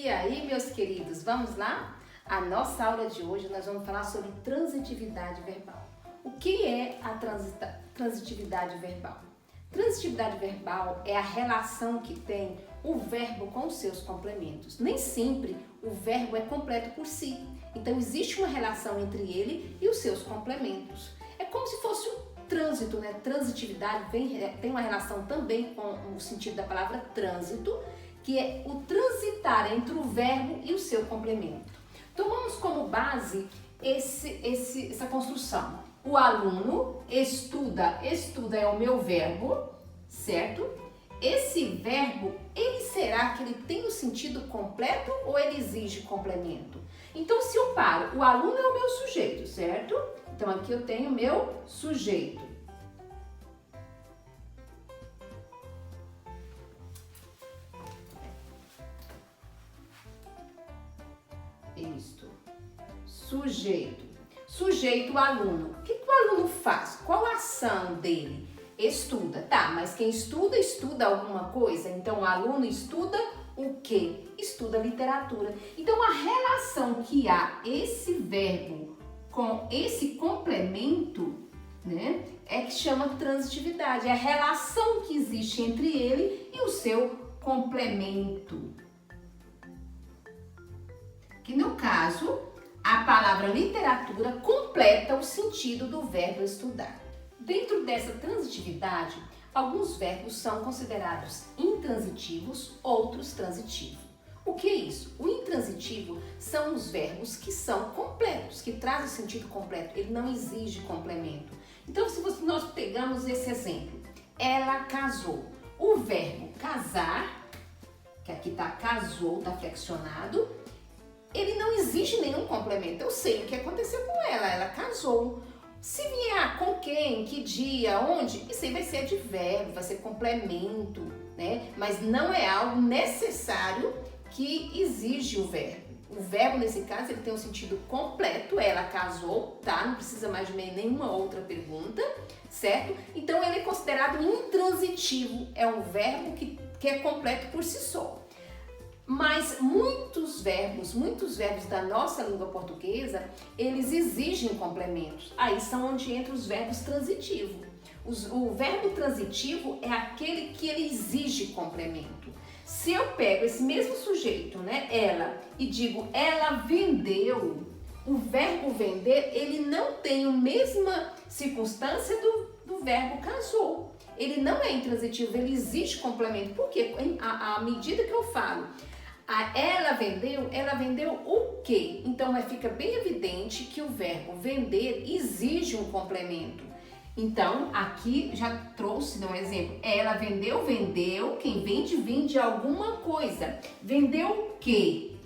E aí, meus queridos, vamos lá? A nossa aula de hoje nós vamos falar sobre transitividade verbal. O que é a transitividade verbal? Transitividade verbal é a relação que tem o verbo com os seus complementos. Nem sempre o verbo é completo por si. Então, existe uma relação entre ele e os seus complementos. É como se fosse um trânsito, né? Transitividade tem uma relação também com o sentido da palavra trânsito, que é o transitar entre o verbo e o seu complemento. Tomamos como base essa construção. O aluno estuda é o meu verbo, certo? Esse verbo, ele será que ele tem o sentido completo ou ele exige complemento? Então, se eu paro, o aluno é o meu sujeito, certo? Então, aqui eu tenho o meu sujeito. Isto. Sujeito. Sujeito, aluno. O que o aluno faz? Qual a ação dele? Estuda. Tá, mas quem estuda, estuda alguma coisa. Então, o aluno estuda o quê? Estuda literatura. Então, a relação que há esse verbo com esse complemento, né, é que chama transitividade. É a relação que existe entre ele e o seu complemento. Que no caso, a palavra literatura completa o sentido do verbo estudar. Dentro dessa transitividade, alguns verbos são considerados intransitivos, outros transitivos. O que é isso? O intransitivo são os verbos que são completos, que trazem o sentido completo, ele não exige complemento. Então, se nós pegamos esse exemplo, ela casou. O verbo casar, que aqui está casou, está flexionado, ele não exige nenhum complemento. Eu sei o que aconteceu com ela casou. Se vier com quem, que dia, onde, isso aí vai ser advérbio, vai ser complemento, né? Mas não é algo necessário que exige o verbo. O verbo, nesse caso, ele tem um sentido completo, ela casou, tá? Não precisa mais de nenhuma outra pergunta, certo? Então, ele é considerado intransitivo, é um verbo que é completo por si só. Mas muitos verbos da nossa língua portuguesa, eles exigem complementos. Aí são onde entram os verbos transitivos. O verbo transitivo é aquele que ele exige complemento. Se eu pego esse mesmo sujeito, né, ela, e digo ela vendeu, o verbo vender, ele não tem a mesma circunstância do verbo casou. Ele não é intransitivo, ele exige complemento. Por quê? À medida que eu falo, ela vendeu o quê? Então, fica bem evidente que o verbo vender exige um complemento. Então, aqui já trouxe um exemplo. Ela vendeu, quem vende alguma coisa. Vendeu o quê?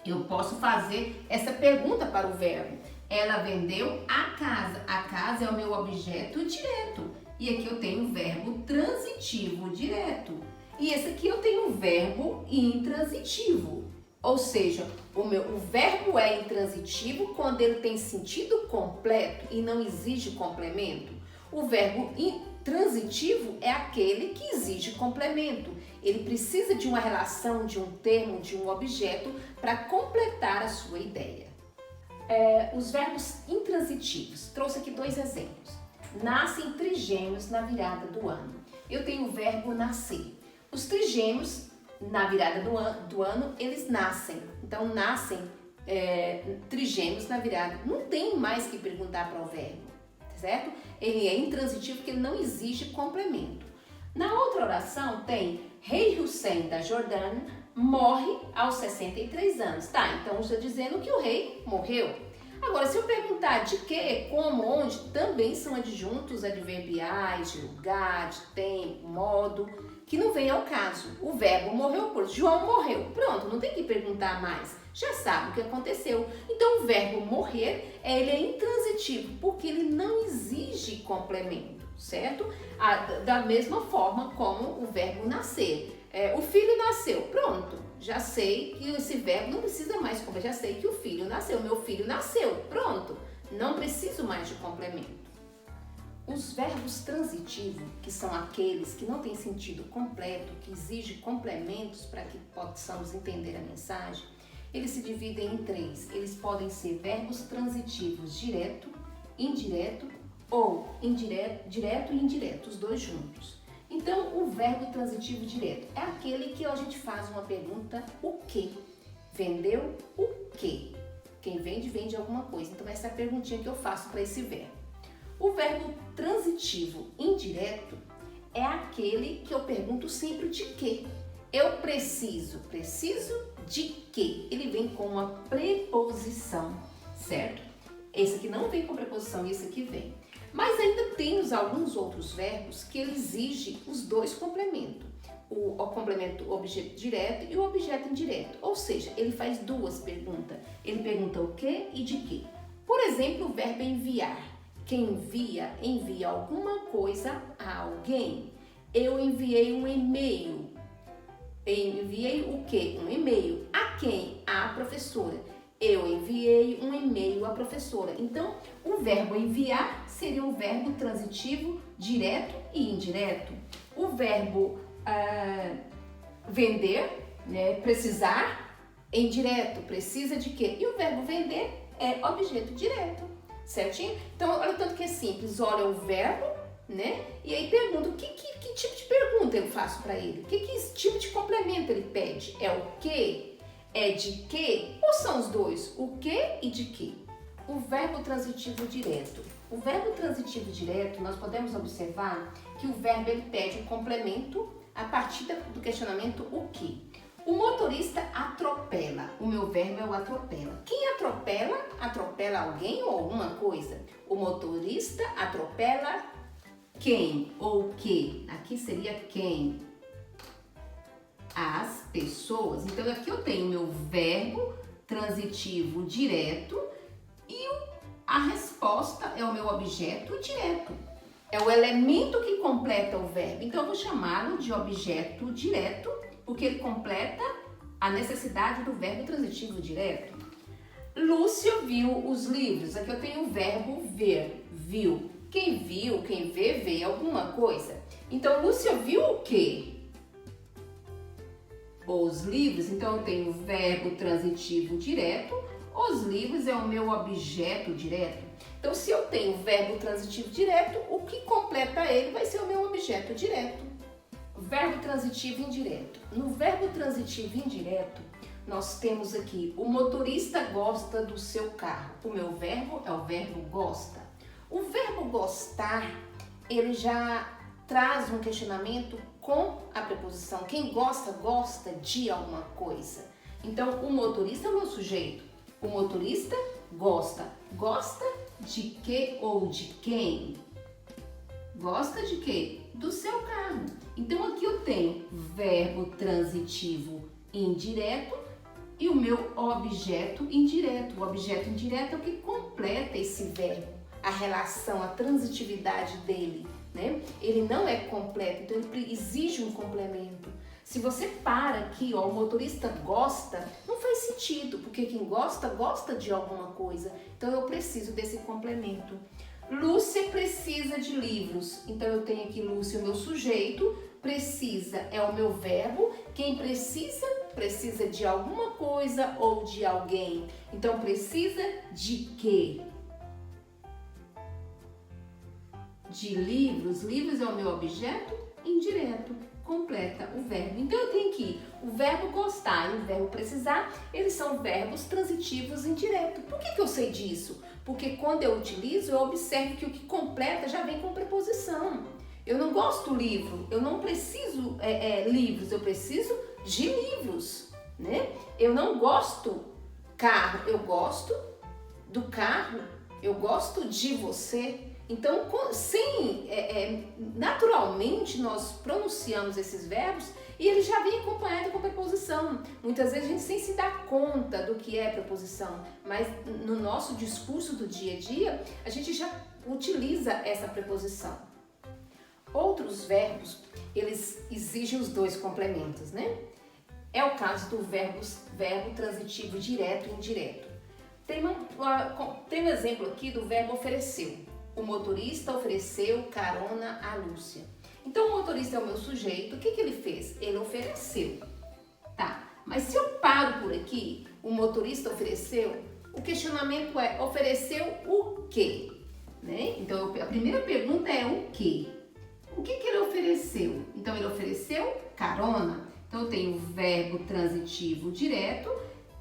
Eu posso fazer essa pergunta para o verbo. Ela vendeu a casa. A casa é o meu objeto direto. E aqui eu tenho o verbo transitivo direto. E esse aqui eu tenho o verbo intransitivo. Ou seja, o verbo é intransitivo quando ele tem sentido completo e não exige complemento. O verbo transitivo é aquele que exige complemento. Ele precisa de uma relação, de um termo, de um objeto para completar a sua ideia. Os verbos intransitivos. Trouxe aqui 2 exemplos. Nascem trigêmeos na virada do ano. Eu tenho o verbo nascer. Os trigêmeos, na virada do ano, eles nascem. Então, nascem trigêmeos na virada. Não tem mais que perguntar para o verbo, certo? Ele é intransitivo porque ele não exige complemento. Na outra oração tem Rei Hussein da Jordânia morre aos 63 anos. Tá, então está dizendo que o rei morreu. Agora, se eu perguntar de que, como, onde, também são adjuntos adverbiais, de lugar, de tempo, modo, que não vem ao caso. O verbo morreu por João morreu. Pronto, não tem que perguntar mais. Já sabe o que aconteceu. Então, o verbo morrer, ele é intransitivo, porque ele não exige complemento, certo? Da mesma forma como o verbo nascer. O filho nasceu. Pronto, já sei que esse verbo não precisa mais complementar. Já sei que o filho nasceu. Meu filho nasceu. Pronto, não preciso mais de complemento. Os verbos transitivos, que são aqueles que não têm sentido completo, que exigem complementos para que possamos entender a mensagem, eles se dividem em três. Eles podem ser verbos transitivos direto, indireto ou direto e indireto, os dois juntos. Então, o verbo transitivo direto é aquele que a gente faz uma pergunta, o quê? Vendeu o quê? Quem vende, vende alguma coisa. Então, essa é a perguntinha que eu faço para esse verbo. O verbo transitivo indireto é aquele que eu pergunto sempre de quê. Eu preciso de quê? Ele vem com uma preposição, certo? Esse aqui não vem com preposição, esse aqui vem. Mas ainda temos alguns outros verbos que ele exige os dois complementos. O complemento objeto direto e o objeto indireto. Ou seja, ele faz duas perguntas. Ele pergunta o que e de quê. Por exemplo, o verbo enviar. Quem envia, envia alguma coisa a alguém. Eu enviei um e-mail. Enviei o quê? Um e-mail. A quem? À professora. Eu enviei um e-mail à professora. Então, o verbo enviar seria um verbo transitivo direto e indireto. O verbo vender, né, precisar, indireto, precisa de quê? E o verbo vender é objeto direto. Certinho? Então, olha o tanto que é simples. Olha o verbo, né? E aí pergunta, que tipo de pergunta eu faço para ele? Que tipo de complemento ele pede? É o quê? É de quê? Ou são os dois? O quê e de quê? O verbo transitivo direto. O verbo transitivo direto, nós podemos observar que o verbo ele pede um complemento a partir do questionamento o quê? O motorista atropela. O meu verbo é o atropela. Quem atropela? Atropela alguém ou alguma coisa. O motorista atropela quem ou que? Aqui seria quem? As pessoas. Então aqui eu tenho o meu verbo transitivo direto e a resposta é o meu objeto direto. É o elemento que completa o verbo. Então eu vou chamá-lo de objeto direto, porque ele completa a necessidade do verbo transitivo direto. Lúcia viu os livros. Aqui eu tenho o verbo ver, viu. Quem viu, quem vê alguma coisa. Então, Lúcia viu o quê? Os livros. Então, eu tenho o verbo transitivo direto. Os livros é o meu objeto direto. Então, se eu tenho o verbo transitivo direto, o que completa ele vai ser o meu objeto direto. Verbo transitivo indireto. No verbo transitivo indireto, nós temos aqui o motorista gosta do seu carro. O meu verbo é o verbo gosta. O verbo gostar, ele já traz um questionamento com a preposição. Quem gosta, gosta de alguma coisa. Então, o motorista é o meu sujeito. O motorista gosta. Gosta de que ou de quem? Gosta de quê? Do seu carro. Então, aqui eu tenho verbo transitivo indireto e o meu objeto indireto. O objeto indireto é o que completa esse verbo, a relação, a transitividade dele, né? Ele não é completo, então ele exige um complemento. Se você para aqui, ó, o motorista gosta, não faz sentido, porque quem gosta, gosta de alguma coisa. Então, eu preciso desse complemento. Lúcia precisa de livros. Então, eu tenho aqui Lúcia, o meu sujeito. Precisa é o meu verbo. Quem precisa, precisa de alguma coisa ou de alguém. Então, precisa de quê? De livros. Livros é o meu objeto indireto. Completa o verbo. Então, eu tenho aqui o verbo gostar e o verbo precisar, eles são verbos transitivos indiretos. Por que eu sei disso? Porque quando eu utilizo, eu observo que o que completa já vem com preposição. Eu não gosto do livro, eu não preciso livros, eu preciso de livros, né? Eu não gosto carro, eu gosto do carro, eu gosto de você. Então, naturalmente, nós pronunciamos esses verbos e ele já vem acompanhado com preposição. Muitas vezes a gente sem se dar conta do que é preposição, mas no nosso discurso do dia a dia, a gente já utiliza essa preposição. Outros verbos, eles exigem os dois complementos, né? É o caso do verbo transitivo direto e indireto. Tem um exemplo aqui do verbo ofereceu. o motorista ofereceu carona a Lúcia. Então, o motorista é o meu sujeito. O que ele fez? Ele ofereceu. Tá, mas se eu paro por aqui, o motorista ofereceu, o questionamento é, ofereceu o quê? Né? Então, a primeira pergunta é o quê? O que ele ofereceu? Então, ele ofereceu carona. Então, eu tenho o verbo transitivo direto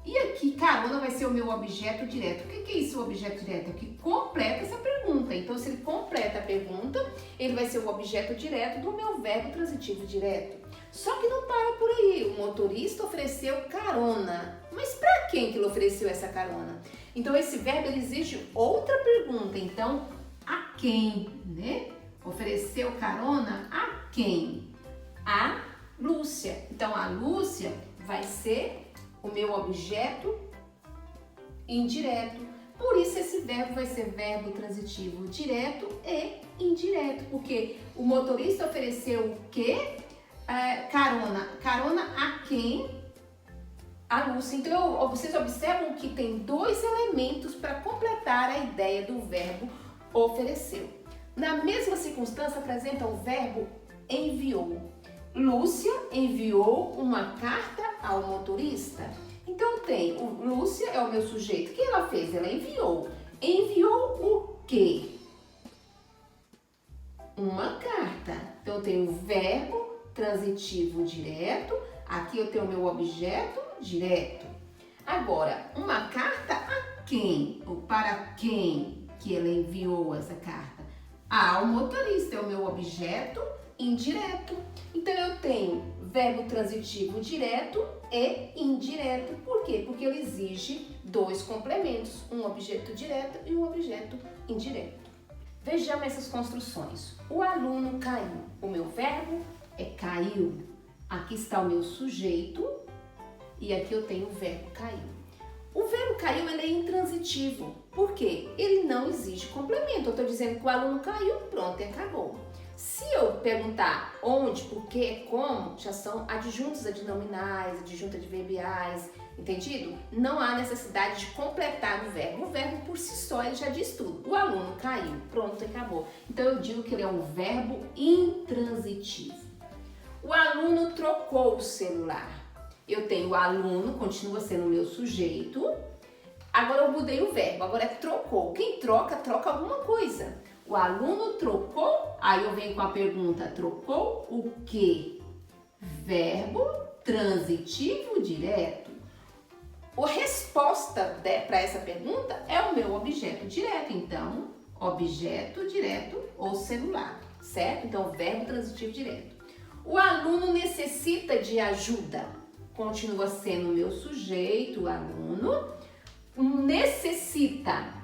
e aqui carona vai ser o meu objeto direto. O que é isso, o objeto direto? É o que completa essa pergunta. Então, se ele completa a pergunta, ele vai ser o objeto direto do meu verbo transitivo direto. Só que não para por aí. O motorista ofereceu carona. Mas para quem que ele ofereceu essa carona? Então, esse verbo ele exige outra pergunta. Então, a quem, né? Ofereceu carona a quem? A Lúcia. Então, a Lúcia vai ser o meu objeto indireto. Por isso, esse verbo vai ser verbo transitivo direto e indireto. Porque o motorista ofereceu o quê? Carona. Carona a quem? A Lúcia. Então, vocês observam que tem dois elementos para completar a ideia do verbo ofereceu. Na mesma circunstância, apresenta o verbo enviou. Lúcia enviou uma carta ao motorista. Então, tem o Lúcia é o meu sujeito. O que ela fez? Ela enviou. Enviou o quê? Uma carta. Então, eu tenho o verbo transitivo direto. Aqui eu tenho o meu objeto direto. Agora, uma carta a quem? Ou para quem que ela enviou essa carta? Ao motorista, é o meu objeto indireto. Então, eu tenho verbo transitivo direto e indireto. Por quê? Porque ele exige dois complementos, um objeto direto e um objeto indireto. Vejamos essas construções. O aluno caiu. O meu verbo é caiu. Aqui está o meu sujeito e aqui eu tenho o verbo caiu. O verbo caiu ele é intransitivo. Por quê? Ele não exige complemento. Eu estou dizendo que o aluno caiu, pronto, e acabou. Se eu perguntar onde, por quê, como, já são adjuntos adnominais, adjuntos adverbiais, entendido? Não há necessidade de completar o verbo. O verbo por si só ele já diz tudo. O aluno caiu, pronto, acabou. Então eu digo que ele é um verbo intransitivo. O aluno trocou o celular. Eu tenho o aluno, continua sendo o meu sujeito. Agora eu mudei o verbo, agora é trocou. Quem troca, troca alguma coisa. O aluno trocou, aí eu venho com a pergunta, trocou o quê? Verbo transitivo direto. A resposta para essa pergunta é o meu objeto direto. Então, objeto direto ou celular, certo? Então, verbo transitivo direto. O aluno necessita de ajuda. Continua sendo o meu sujeito, o aluno. Necessita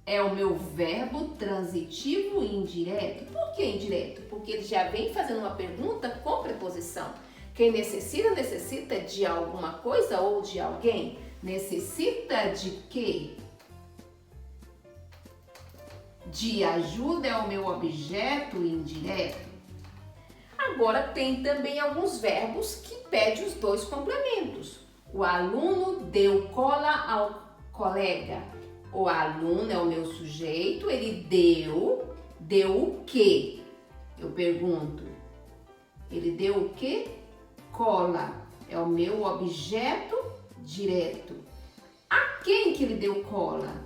é o meu verbo transitivo indireto. Por que indireto? Porque ele já vem fazendo uma pergunta com preposição. Quem necessita, necessita de alguma coisa ou de alguém. Necessita de quê? De ajuda é o meu objeto indireto. Agora, tem também alguns verbos que pedem os dois complementos. O aluno deu cola ao colega. O aluno é o meu sujeito, ele deu o quê? Eu pergunto. Ele deu o quê? Cola. É o meu objeto direto. A quem que ele deu cola?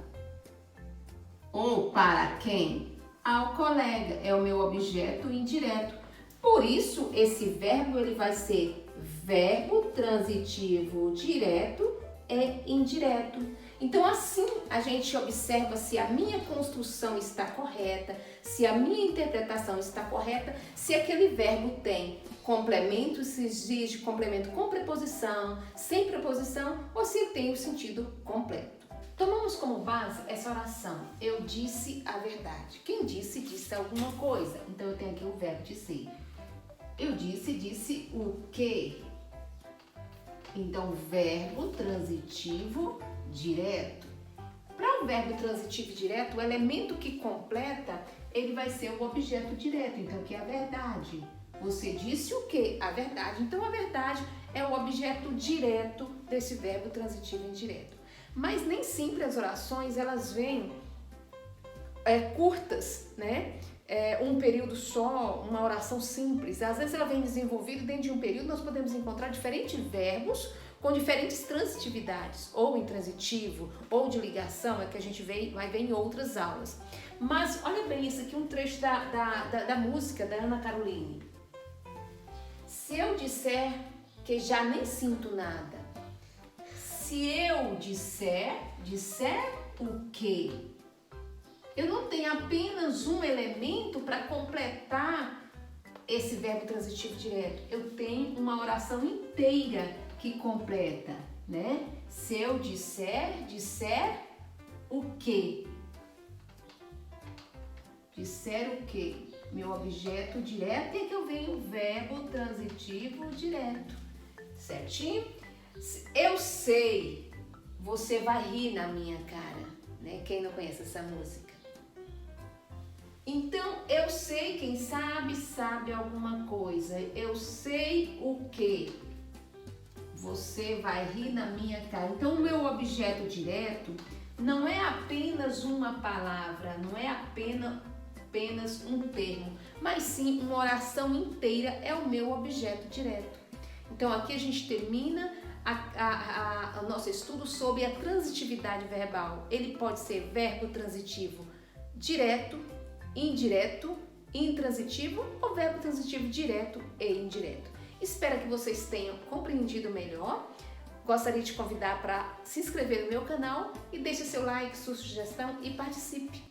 Ou para quem? Ao colega. É o meu objeto indireto. Por isso, esse verbo ele vai ser verbo transitivo direto e indireto. Então, assim, a gente observa se a minha construção está correta, se a minha interpretação está correta, se aquele verbo tem complemento, se exige complemento com preposição, sem preposição, ou se tem o sentido completo. Tomamos como base essa oração. Eu disse a verdade. Quem disse, disse alguma coisa. Então, eu tenho aqui o verbo dizer. Eu disse o quê? Então, verbo transitivo direto. Para o verbo transitivo direto, o elemento que completa, ele vai ser o objeto direto. Então, que é a verdade. Você disse o quê? A verdade. Então, a verdade é o objeto direto desse verbo transitivo indireto. Mas nem sempre as orações, elas vêm curtas, né? Um período só, uma oração simples. Às vezes ela vem desenvolvida dentro de um período, nós podemos encontrar diferentes verbos com diferentes transitividades, ou intransitivo, ou de ligação, é que a gente vai ver em outras aulas. Mas olha bem, isso aqui é um trecho da música da Ana Caroline. Se eu disser que já nem sinto nada, se eu disser o quê? Eu não tenho apenas um elemento para completar esse verbo transitivo direto. Eu tenho uma oração inteira que completa, né? Se eu disser o quê? Disser o quê? Meu objeto direto é que eu venho o verbo transitivo direto, certinho? Eu sei, você vai rir na minha cara, né? Quem não conhece essa música? Então, eu sei, quem sabe alguma coisa. Eu sei o quê? Você vai rir na minha cara. Então, o meu objeto direto não é apenas uma palavra, não é apenas um termo, mas sim uma oração inteira é o meu objeto direto. Então, aqui a gente termina o nosso estudo sobre a transitividade verbal. Ele pode ser verbo transitivo direto, indireto, intransitivo ou verbo transitivo direto e indireto. Espero que vocês tenham compreendido melhor. Gostaria de convidar para se inscrever no meu canal e deixe seu like, sua sugestão e participe.